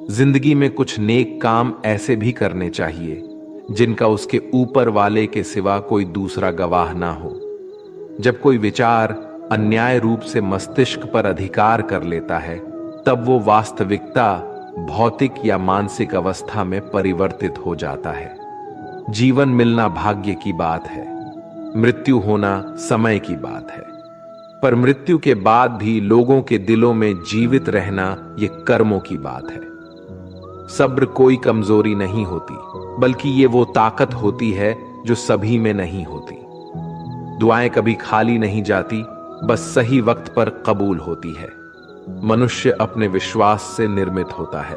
जिंदगी में कुछ नेक काम ऐसे भी करने चाहिए जिनका उसके ऊपर वाले के सिवा कोई दूसरा गवाह ना हो। जब कोई विचार अन्याय रूप से मस्तिष्क पर अधिकार कर लेता है, तब वो वास्तविकता, भौतिक या मानसिक अवस्था में परिवर्तित हो जाता है। जीवन मिलना भाग्य की बात है, मृत्यु होना समय की बात है। पर मृत्यु के बाद भी लोगों के दिलों में जीवित रहना ये कर्मों की बात है। सब्र कोई कमजोरी नहीं होती, बल्कि ये वो ताकत होती है जो सभी में नहीं होती। दुआएं कभी खाली नहीं जाती, बस सही वक्त पर कबूल होती है। मनुष्य अपने विश्वास से निर्मित होता है।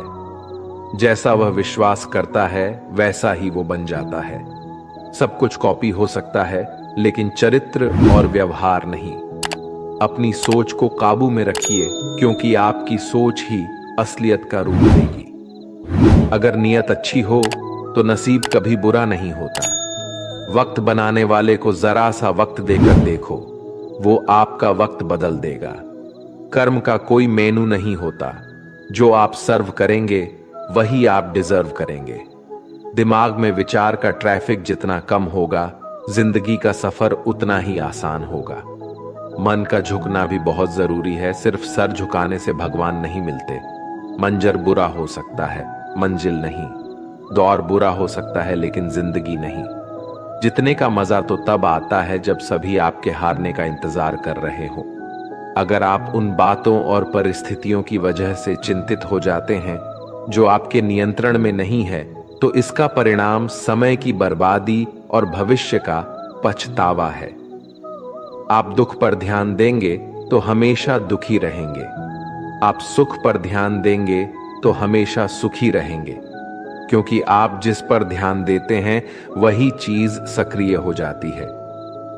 जैसा वह विश्वास करता है वैसा ही वो बन जाता है। सब कुछ कॉपी हो सकता है, लेकिन चरित्र और व्यवहार नहीं। अपनी सोच को काबू में रखिए, क्योंकि आपकी सोच ही असलियत का रूप देगी। अगर नियत अच्छी हो तो नसीब कभी बुरा नहीं होता। वक्त बनाने वाले को जरा सा वक्त देकर देखो, वो आपका वक्त बदल देगा। कर्म का कोई मेनू नहीं होता, जो आप सर्व करेंगे वही आप डिजर्व करेंगे। दिमाग में विचार का ट्रैफिक जितना कम होगा, जिंदगी का सफर उतना ही आसान होगा। मन का झुकना भी बहुत जरूरी है। सिर्फ सर झुकाने से भगवान नहीं मिलते। मंजर बुरा हो सकता है, मंजिल नहीं। दौर बुरा हो सकता है, लेकिन जिंदगी नहीं। जीतने का मजा तो तब आता है जब सभी आपके हारने का इंतजार कर रहे हो। अगर आप उन बातों और परिस्थितियों की वजह से चिंतित हो जाते हैं जो आपके नियंत्रण में नहीं है, तो इसका परिणाम समय की बर्बादी और भविष्य का पछतावा है। आप दुख पर ध्यान देंगे तो हमेशा दुखी रहेंगे। आप सुख पर ध्यान देंगे तो हमेशा सुखी रहेंगे, क्योंकि आप जिस पर ध्यान देते हैं वही चीज सक्रिय हो जाती है।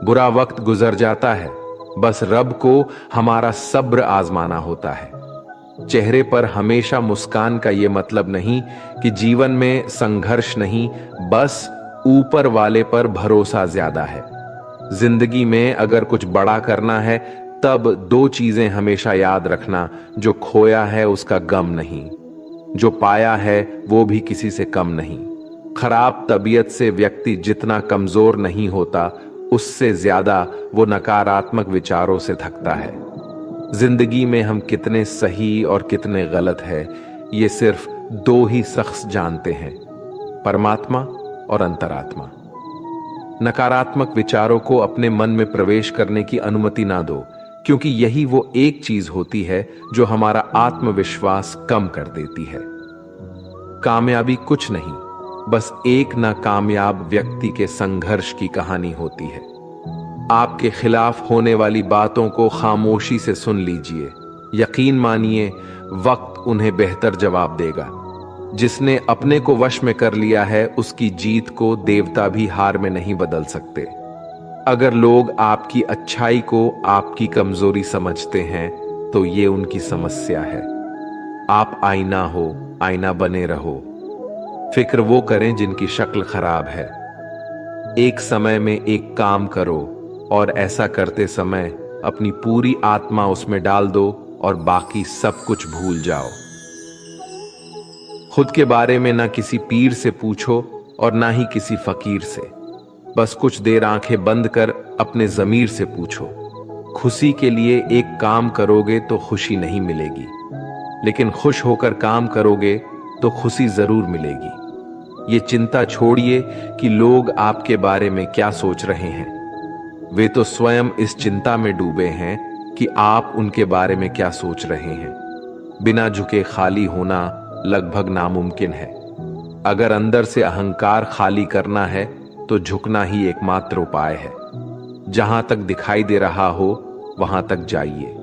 बुरा वक्त गुजर जाता है, बस रब को हमारा सब्र आजमाना होता है। चेहरे पर हमेशा मुस्कान का यह मतलब नहीं कि जीवन में संघर्ष नहीं, बस ऊपर वाले पर भरोसा ज्यादा है। जिंदगी में अगर कुछ बड़ा करना है, तब दो चीजें हमेशा याद रखना। जो खोया है उसका गम नहीं, जो पाया है वो भी किसी से कम नहीं। खराब तबीयत से व्यक्ति जितना कमजोर नहीं होता, उससे ज्यादा वो नकारात्मक विचारों से थकता है। जिंदगी में हम कितने सही और कितने गलत हैं, ये सिर्फ दो ही शख्स जानते हैं, परमात्मा और अंतरात्मा। नकारात्मक विचारों को अपने मन में प्रवेश करने की अनुमति ना दो, क्योंकि यही वो एक चीज होती है जो हमारा आत्मविश्वास कम कर देती है। कामयाबी कुछ नहीं, बस एक नाकामयाब व्यक्ति के संघर्ष की कहानी होती है। आपके खिलाफ होने वाली बातों को खामोशी से सुन लीजिए। यकीन मानिए, वक्त उन्हें बेहतर जवाब देगा। जिसने अपने को वश में कर लिया है, उसकी जीत को देवता भी हार में नहीं बदल सकते। अगर लोग आपकी अच्छाई को आपकी कमजोरी समझते हैं, तो ये उनकी समस्या है। आप आईना हो, आईना बने रहो। फिक्र वो करें जिनकी शक्ल खराब है। एक समय में एक काम करो, और ऐसा करते समय अपनी पूरी आत्मा उसमें डाल दो और बाकी सब कुछ भूल जाओ। खुद के बारे में ना किसी पीर से पूछो और ना ही किसी फकीर से। बस कुछ देर आंखें बंद कर अपने जमीर से पूछो। खुशी के लिए एक काम करोगे तो खुशी नहीं मिलेगी, लेकिन खुश होकर काम करोगे तो खुशी जरूर मिलेगी। ये चिंता छोड़िए कि लोग आपके बारे में क्या सोच रहे हैं। वे तो स्वयं इस चिंता में डूबे हैं कि आप उनके बारे में क्या सोच रहे हैं। बिना झुके खाली होना लगभग नामुमकिन है। अगर अंदर से अहंकार खाली करना है तो झुकना ही एकमात्र उपाय है। जहां तक दिखाई दे रहा हो वहां तक जाइए।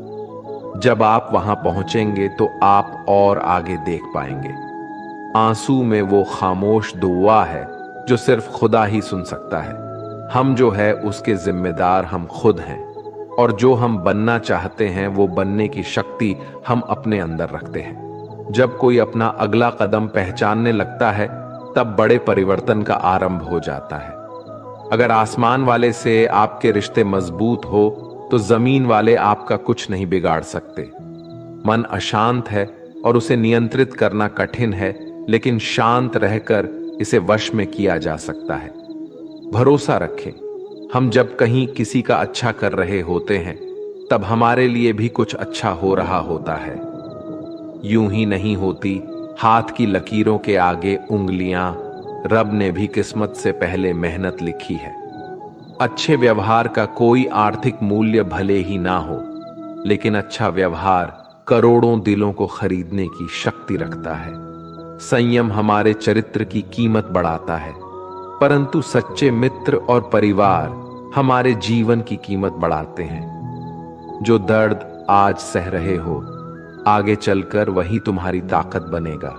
जब आप वहां पहुंचेंगे तो आप और आगे देख पाएंगे। आंसू में वो खामोश दुआ है जो सिर्फ खुदा ही सुन सकता है। हम जो है उसके जिम्मेदार हम खुद हैं, और जो हम बनना चाहते हैं वो बनने की शक्ति हम अपने अंदर रखते हैं। जब कोई अपना अगला कदम पहचानने लगता है, तब बड़े परिवर्तन का आरंभ हो जाता है। अगर आसमान वाले से आपके रिश्ते मजबूत हो, तो जमीन वाले आपका कुछ नहीं बिगाड़ सकते। मन अशांत है और उसे नियंत्रित करना कठिन है, लेकिन शांत रहकर इसे वश में किया जा सकता है। भरोसा रखें, हम जब कहीं किसी का अच्छा कर रहे होते हैं तब हमारे लिए भी कुछ अच्छा हो रहा होता है। यूं ही नहीं होती हाथ की लकीरों के आगे उंगलियां, रब ने भी किस्मत से पहले मेहनत लिखी है। अच्छे व्यवहार का कोई आर्थिक मूल्य भले ही ना हो, लेकिन अच्छा व्यवहार करोड़ों दिलों को खरीदने की शक्ति रखता है। संयम हमारे चरित्र की कीमत बढ़ाता है, परंतु सच्चे मित्र और परिवार हमारे जीवन की कीमत बढ़ाते हैं। जो दर्द आज सह रहे हो, आगे चलकर वही तुम्हारी ताकत बनेगा।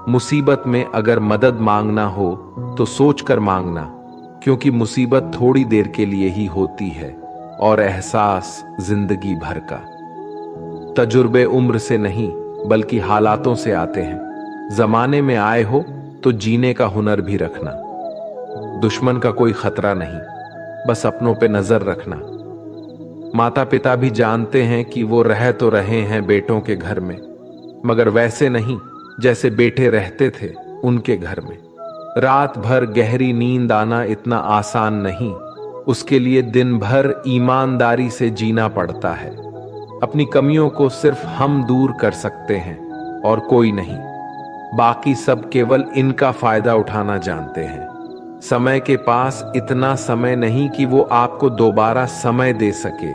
मुसीबत में अगर मदद मांगना हो तो सोचकर मांगना, क्योंकि मुसीबत थोड़ी देर के लिए ही होती है और एहसास जिंदगी भर का। तजुर्बे उम्र से नहीं बल्कि हालातों से आते हैं। जमाने में आए हो तो जीने का हुनर भी रखना। दुश्मन का कोई खतरा नहीं, बस अपनों पे नजर रखना। माता पिता भी जानते हैं कि वो रह तो रहे हैं बेटों के घर में, मगर वैसे नहीं जैसे बेटे रहते थे उनके घर में। रात भर गहरी नींद आना इतना आसान नहीं, उसके लिए दिन भर ईमानदारी से जीना पड़ता है। अपनी कमियों को सिर्फ हम दूर कर सकते हैं और कोई नहीं। बाकी सब केवल इनका फायदा उठाना जानते हैं। समय के पास इतना समय नहीं कि वो आपको दोबारा समय दे सके।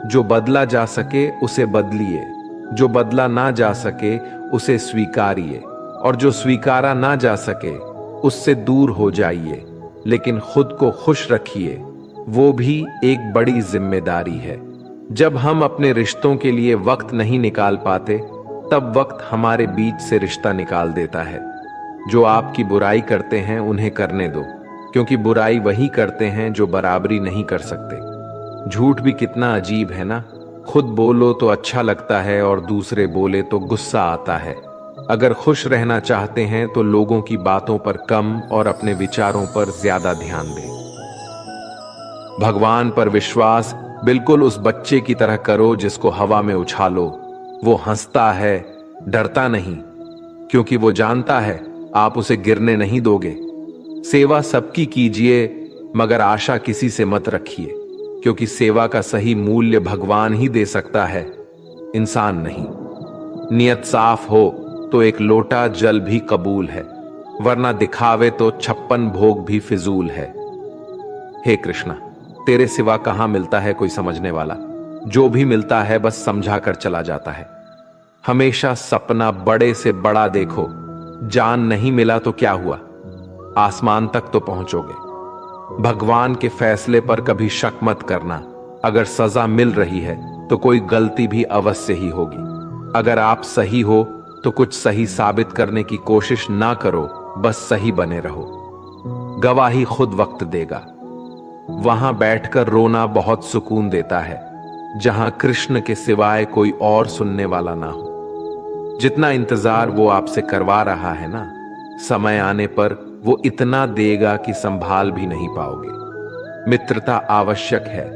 जो बदला जा सके उसे बदलिए, जो बदला ना जा सके उसे स्वीकारिए, और जो स्वीकारा ना जा सके उससे दूर हो जाइए। लेकिन खुद को खुश रखिए, वो भी एक बड़ी जिम्मेदारी है। जब हम अपने रिश्तों के लिए वक्त नहीं निकाल पाते, तब वक्त हमारे बीच से रिश्ता निकाल देता है। जो आपकी बुराई करते हैं उन्हें करने दो, क्योंकि बुराई वही करते हैं जो बराबरी नहीं कर सकते। झूठ भी कितना अजीब है ना, खुद बोलो तो अच्छा लगता है और दूसरे बोले तो गुस्सा आता है। अगर खुश रहना चाहते हैं तो लोगों की बातों पर कम और अपने विचारों पर ज्यादा ध्यान दें। भगवान पर विश्वास बिल्कुल उस बच्चे की तरह करो जिसको हवा में उछालो। वो हंसता है, डरता नहीं, क्योंकि वो जानता है आप उसे गिरने नहीं दोगे। सेवा सबकी कीजिए, मगर आशा किसी से मत रखिए, क्योंकि सेवा का सही मूल्य भगवान ही दे सकता है, इंसान नहीं। नियत साफ हो तो एक लोटा जल भी कबूल है, वरना दिखावे तो 56 भोग भी फिजूल है। हे कृष्णा, तेरे सिवा कहां मिलता है कोई समझने वाला। जो भी मिलता है बस समझा कर चला जाता है। हमेशा सपना बड़े से बड़ा देखो। जान नहीं मिला तो क्या हुआ, आसमान तक तो पहुंचोगे। भगवान के फैसले पर कभी शक मत करना। अगर सजा मिल रही है तो कोई गलती भी अवश्य ही होगी। अगर आप सही हो तो कुछ सही साबित करने की कोशिश ना करो, बस सही बने रहो। गवाही खुद वक्त देगा। वहां बैठकर रोना बहुत सुकून देता है, जहां कृष्ण के सिवाय कोई और सुनने वाला ना हो। जितना इंतजार वो आपसे करवा रहा है ना, समय आने पर वो इतना देगा कि संभाल भी नहीं पाओगे। मित्रता आवश्यक है,